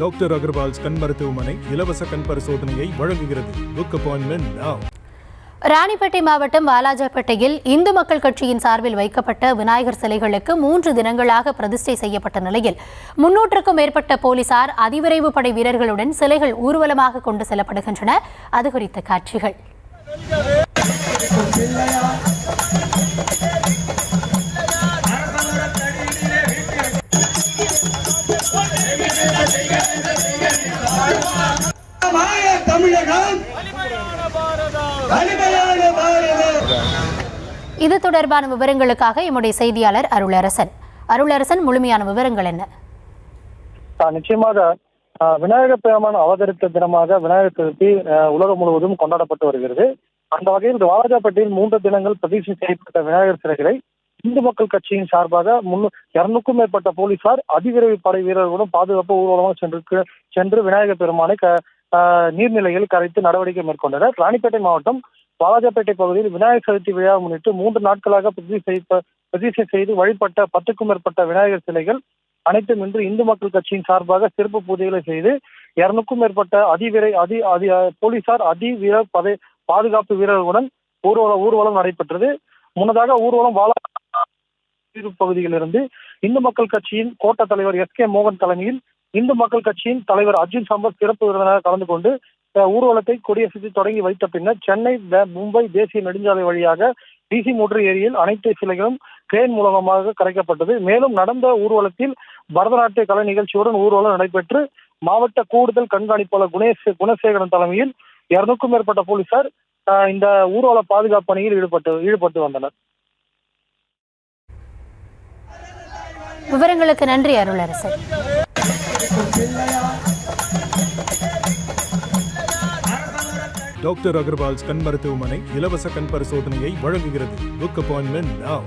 Doctor Agarwal's கண் மருத்துவமனை இலவச கண் பரிசோதனையை வழங்குகிறது. Book appointment now. ராணிப்பேட்டை மாவட்டம் வாலாஜாப்பேட்டையில் இந்து மக்கள் கட்சியின் சார்பில் வைக்கப்பட்ட விநாயகர் சிலைகளுக்கு 3 தினங்களாக பிரதிஷ்டை செய்யப்பட்ட நிலையில் 300க்கும் மேற்பட்ட போலீசார் அதிவிரைவு படை வீரர்களுடன் சிலைகள் ஊர்வலமாக கொண்டு செல்லப்படுகின்றன. அது குறித்த காட்சிகள். இது தொடர்பான விவரங்களுக்காக எம்முடைய செய்தியாளர் அருளரசன். முழுமையான விவரங்கள் என்ன? நிச்சயமாக விநாயகர் பெருமான் அவதரித்த தினமாக விநாயகர் சதுர்த்தி உலகம் முழுவதும் கொண்டாடப்பட்டு வருகிறது. அந்த வகையில் வாலாஜாப்பேட்டையில் 3 தினங்கள் பிரதிஷ்டை செய்யப்பட்ட விநாயகர் சிலைகளை இந்து மக்கள் கட்சியின் சார்பாக 200க்கும் மேற்பட்ட போலீசார் அதிவிரைவு படை வீரர்களுடன் பாதுகாப்பு ஊர்வலமாக சென்று விநாயகர் பெருமானை நீர்நிலையில் கரைத்து நடவடிக்கை மேற்கொண்டனர். ராணிப்பேட்டை மாவட்டம் வாலாஜாப்பேட்டை பகுதியில் விநாயகர் சதுர்த்தி விழாவை முன்னிட்டு 3 நாட்களாக பிரதிஷ்டை செய்து வழிபட்ட 10க்கும் மேற்பட்ட விநாயகர் சிலைகள் அனைத்தும் இன்று இந்து மக்கள் கட்சியின் சார்பாக சிறப்பு பூஜைகளை செய்து 200க்கும் மேற்பட்ட போலீசார் அதிவீர பாதுகாப்பு வீரர்களுடன் ஊர்வலம் நடைபெற்றது. முன்னதாக ஊர்வலம் பகுதியிலிருந்து இந்து மக்கள் கட்சியின் கோட்ட தலைவர் SK மோகன் தலைமையில் இந்து மக்கள் கட்சியின் தலைவர் அர்ஜுன் சம்பத் சிறப்பு விருந்தினராக கலந்து கொண்டு ஊர்வலத்தை கொடியசைத்து தொடங்கி வைத்த பின்னர் சென்னை மும்பை தேசிய நெடுஞ்சாலை வழியாக DC மூன்று ஏரியில் அனைத்து சிலைகளும் கிரேன் மூலமாக கரைக்கப்பட்டது. மேலும் நடந்த ஊர்வலத்தில் பரதநாட்டிய கலை நிகழ்ச்சியுடன் ஊர்வலம் நடைபெற்று மாவட்ட கூடுதல் கண்காணிப்பாளர் குணசேகரன் தலைமையில் 200க்கும் மேற்பட்ட போலீசார் இந்த ஊர்வல பாதுகாப்பு பணியில் ஈடுபட்டு வந்தனர். விவரங்களுக்கு நன்றி அருளரசன். டாக்டர் அகர்வால்ஸ் கண் மருத்துவமனை இலவச கண் பரிசோதனையை வழங்குகிறது. Book appointment now.